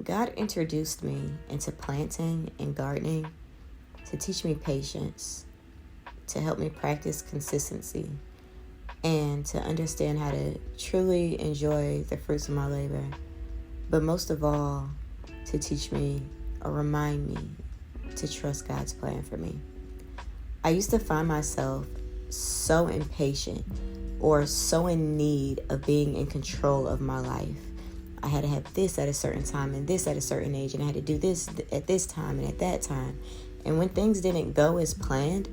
God introduced me into planting and gardening to teach me patience, to help me practice consistency, and to understand how to truly enjoy the fruits of my labor. But most of all, to teach me or remind me to trust God's plan for me. I used to find myself so impatient or so in need of being in control of my life. I had to have this at a certain time and this at a certain age, and I had to do this at this time and at that time. And when things didn't go as planned,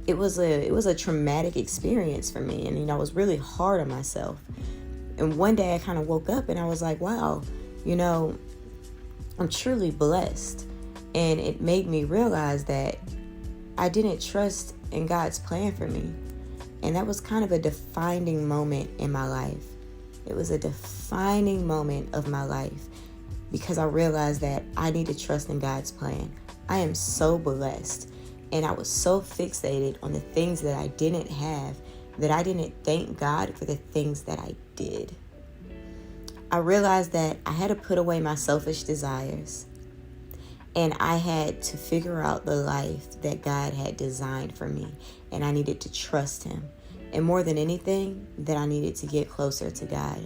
it was a traumatic experience for me. And, I was really hard on myself. And one day I kind of woke up and I was like, wow, I'm truly blessed. And it made me realize that I didn't trust in God's plan for me. And that was kind of a defining moment in my life. It was a defining moment of my life because I realized that I need to trust in God's plan. I am so blessed. And I was so fixated on the things that I didn't have that I didn't thank God for the things that I did. I realized that I had to put away my selfish desires, and I had to figure out the life that God had designed for me, and I needed to trust Him. And more than anything, that I needed to get closer to God.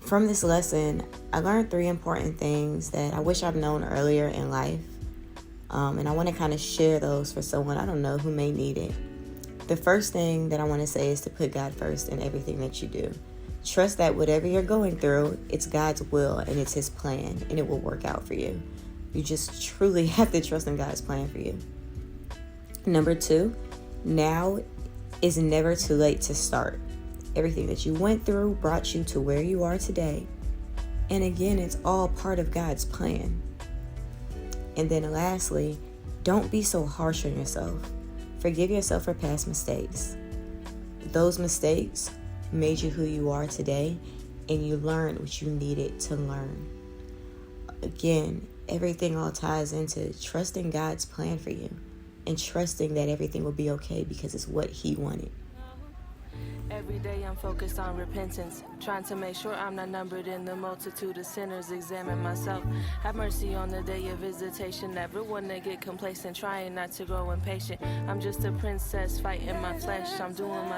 From this lesson, I learned 3 important things that I wish I'd known earlier in life. And I want to kind of share those for someone, I don't know, who may need it. The first thing that I want to say is to put God first in everything that you do. Trust that whatever you're going through, it's God's will and it's His plan, and it will work out for you. You just truly have to trust in God's plan for you. Number 2, now is never too late to start. Everything that you went through brought you to where you are today. And again, it's all part of God's plan. And then lastly, don't be so harsh on yourself. Forgive yourself for past mistakes. Those mistakes made you who you are today, and you learned what you needed to learn. Again, everything all ties into trusting God's plan for you and trusting that everything will be okay because it's what He wanted. Every day I'm focused on repentance, trying to make sure I'm not numbered in the multitude of sinners. Examine myself, have mercy on the day of visitation. Never want to get complacent, trying not to grow impatient. I'm just a princess fighting my flesh. I'm doing my